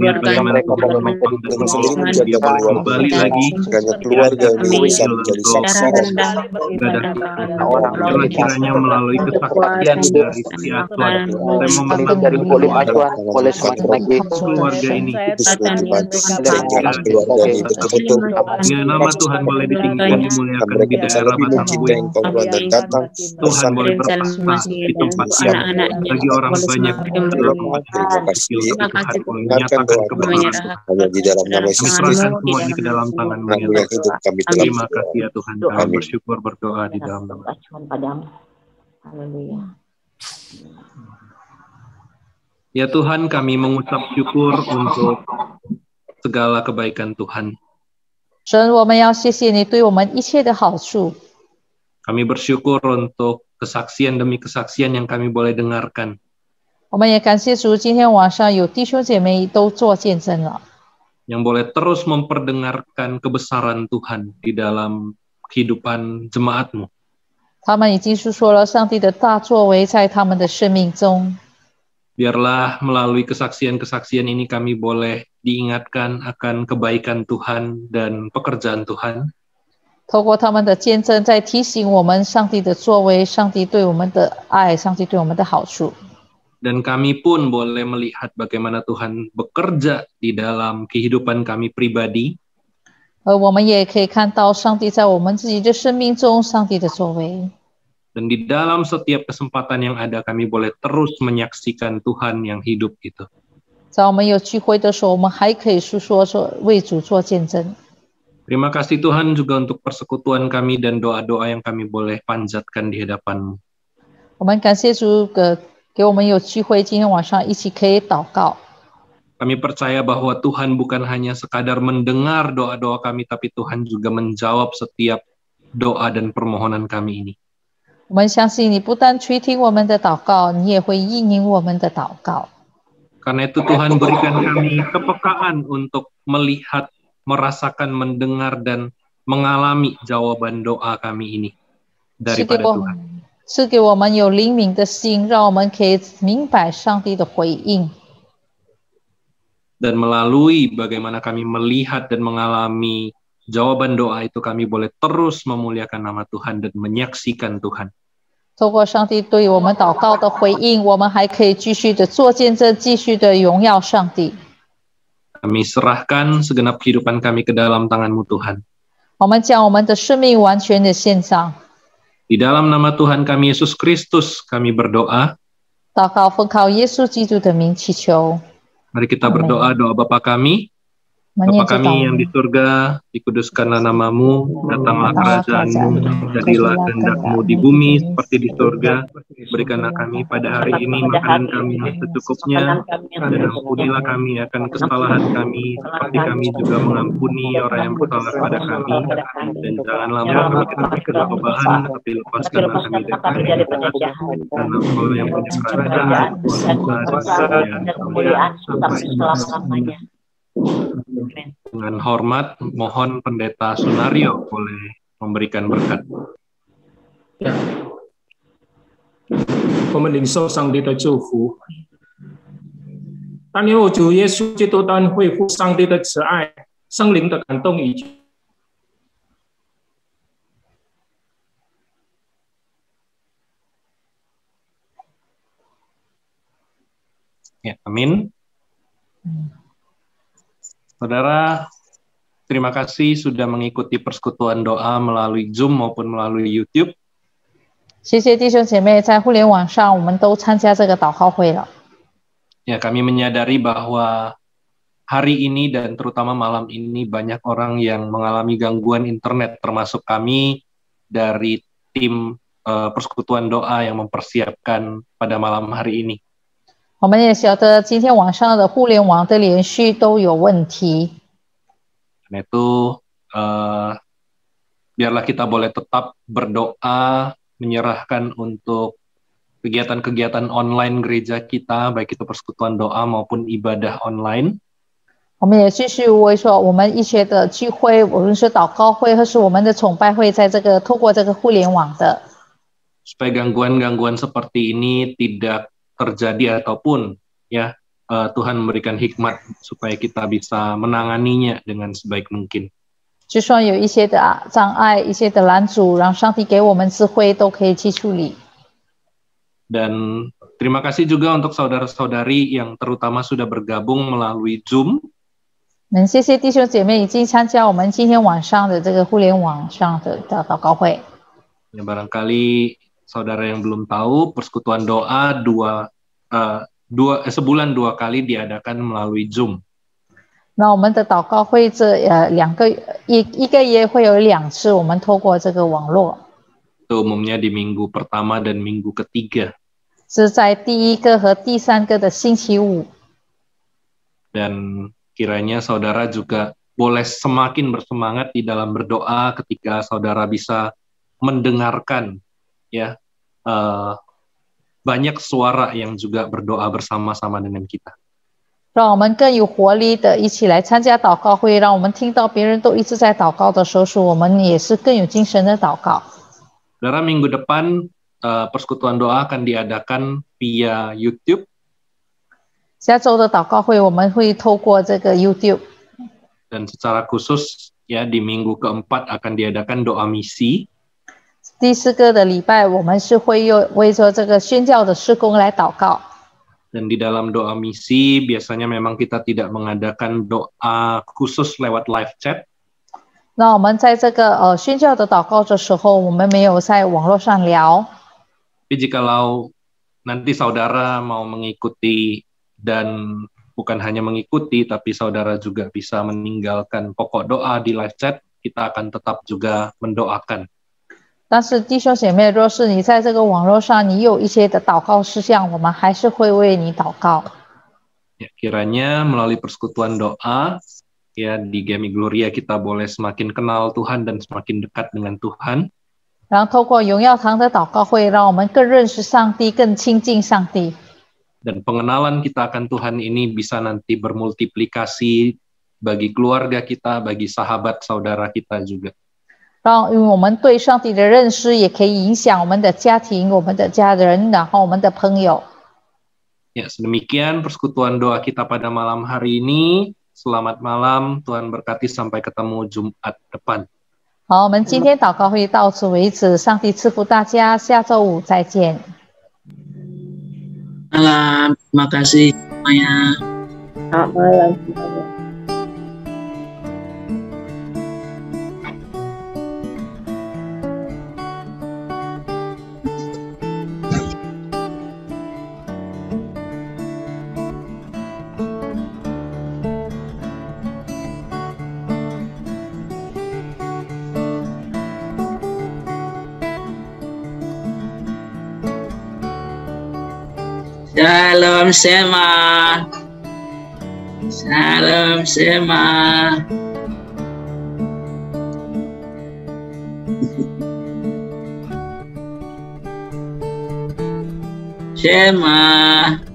dan melihat bagaimana Tuhan menopang dan menolong, dia boleh kembali lagi keluarga ini bisa menjadi saksi orang kiranya melalui kesaksian dari Ciacuan, saya memohon dari boleh semakin lagi keluarga ini, dengan nama Tuhan boleh ditinggikan, dimuliakan di daerah Batangui. Tuhan boleh bertahta di tempat yang bagi orang banyak adalah tempat kecil. Tuhan boleh menyatakan kebenaran. di dalam nama Yesus Serahkan semua ini ke dalam tangan-Mu ya Tuhan. Terima kasih ya Tuhan. Kami bersyukur berdoa di dalam nama. Ya Tuhan, kami mengucap syukur untuk segala kebaikan Tuhan. 神，我们要谢谢你对我们一切的好处。 Kami bersyukur untuk kesaksian demi kesaksian yang kami boleh dengarkan. 我们也感谢主，今天晚上有弟兄姐妹都做见证了， Yang boleh terus memperdengarkan kebesaran Tuhan di dalam kehidupan jemaat-Mu. 他们已经述说了上帝的大作为在他们的生命中。 Biarlah melalui kesaksian-kesaksian ini kami boleh diingatkan akan kebaikan Tuhan dan pekerjaan Tuhan. 透过他们的见证，在提醒我们上帝的作为，上帝对我们的爱，上帝对我们的好处。 Dan kami pun boleh melihat bagaimana Tuhan bekerja di dalam kehidupan kami pribadi. 而我们也可以看到上帝在我们自己的生命中，上帝的作为。 Dan di dalam setiap kesempatan yang ada kami boleh terus menyaksikan Tuhan yang hidup itu. 在我们有聚会的时候，我们还可以述说为主做见证。 Terima kasih Tuhan juga untuk persekutuan kami dan doa-doa yang kami boleh panjatkan di hadapan-Mu. 我们感谢主给我们有聚会，今天晚上一起可以祷告。 Kami percaya bahwa Tuhan bukan hanya sekadar mendengar doa-doa kami, tapi Tuhan juga menjawab setiap doa dan permohonan kami ini. 我们相信你不但垂听我们的祷告，你也会应允我们的祷告。 Karena itu Tuhan berikan kami kepekaan untuk melihat, merasakan, mendengar, dan mengalami jawaban doa kami ini daripada Tuhan. 赐给我们有灵敏的心，让我们可以明白上帝的回应。 Dan melalui bagaimana kami melihat dan mengalami jawaban doa itu, kami boleh terus memuliakan nama Tuhan dan menyaksikan Tuhan. 透过上帝对我们祷告的回应，我们还可以继续的做见证，继续的荣耀上帝。 Kami serahkan segenap kehidupan kami ke dalam tangan-Mu Tuhan. 我们将我们的生命完全的献上。 Di dalam nama Tuhan kami Yesus Kristus kami berdoa. 祷告奉靠耶稣基督的名祈求。 Mari kita berdoa doa Bapa kami. Bapa kami yang di surga, dikuduskanlah namamu, datanglah kerajaanmu, jadilah kehendakmu di bumi seperti di surga. Berikanlah kami pada hari ini makanan kami yang secukupnya, dan ampunilah kami akan kesalahan kami, seperti kami juga mengampuni orang yang bersalah pada kami. Dan janganlah membawa kami ke dalam cobaan, tapi lepaskanlah kami dari penjahat. Karena Engkau yang punya kerajaan, kuasa, dan kemuliaan sampai selama-lamanya. Dengan hormat, mohon Pendeta Sunario boleh memberikan berkat. 我们领受上帝的祝福。但因为主耶稣基督当恢复上帝的慈爱、圣灵的感动以及 Ya, amin. Saudara, terima kasih sudah mengikuti persekutuan doa melalui Zoom maupun melalui YouTube. 谢谢弟兄姐妹，在互联网上我们都参加这个祷告会了。 Ya, kami menyadari bahwa hari ini dan terutama malam ini banyak orang yang mengalami gangguan internet, termasuk kami dari tim persekutuan doa yang mempersiapkan pada malam hari ini. 我们也晓得今天晚上的互联网的连续都有问题。 Karena itu biarlah kita boleh tetap berdoa, menyerahkan untuk kegiatan-kegiatan online gereja kita, baik itu persekutuan doa maupun ibadah online. 我们也继续为说我们一些的聚会，无论是祷告会或是我们的崇拜会，在这个透过这个互联网的， supaya gangguan-gangguan seperti ini tidak terjadi ataupun ya Tuhan memberikan hikmat supaya kita bisa menanganinya dengan sebaik mungkin. 就算有一些的障碍、一些的拦阻，让上帝给我们智慧，都可以去处理。 Dan terima kasih juga untuk saudara-saudari yang terutama sudah bergabung melalui Zoom. 谢谢弟兄姐妹已经参加我们今天晚上的这个互联网上的祷告会。 Ya, barangkali saudara yang belum tahu, persekutuan doa sebulan 2 kali diadakan melalui Zoom. 那我们的祷告会一个月会有2次，我们透过这个网络。 Itu umumnya di minggu pertama dan minggu ketiga. 是在第1个和第3个的星期五。 Dan kiranya saudara juga boleh semakin bersemangat di dalam berdoa ketika saudara bisa mendengarkan ya banyak suara yang juga berdoa bersama-sama dengan kita. 让我们更有活力的一起来参加祷告会，让我们听到别人都一直在祷告的时候，我们也是更有精神的祷告。 Saudara, minggu depan persekutuan doa akan diadakan via YouTube. 下周的祷告会我们会透过这个 YouTube。 Dan secara khusus ya di minggu keempat akan diadakan doa misi. 第4个的礼拜我们是会为着这个宣教的事工来祷告。 Dan di dalam doa misi biasanya memang kita tidak mengadakan doa khusus lewat live chat. 那我们在这个宣教的祷告的时候，我们没有在网络上聊。 Tapi jikalau nanti saudara mau mengikuti dan bukan hanya mengikuti, tapi saudara juga bisa meninggalkan pokok doa di live chat, kita akan tetap juga mendoakan. 但是弟兄姐妹，若是你在这个网络上，你有一些的祷告事项，我们还是会为你祷告。 Ya, kiranya melalui persekutuan doa, ya di Gemi Gloria kita boleh semakin kenal Tuhan dan semakin dekat dengan Tuhan. 然后透过荣耀堂的祷告会，让我们更认识上帝，更亲近上帝。 Dan pengenalan kita akan Tuhan ini bisa nanti bermultiplikasi bagi keluarga kita, bagi sahabat saudara kita juga. 让我们对上帝的认识也可以影响我们的家庭、我们的家人，然后我们的朋友。 Ya, sedemikian persekutuan doa kita pada malam hari ini. Selamat malam, Tuhan berkati, sampai ketemu Jumat depan. 好，我们今天祷告会到此为止，上帝赐福大家，下周五再见。 Malam, terima kasih semuanya. Selamat malam semuanya. Shalom Sema. Shalom Sema. Shema.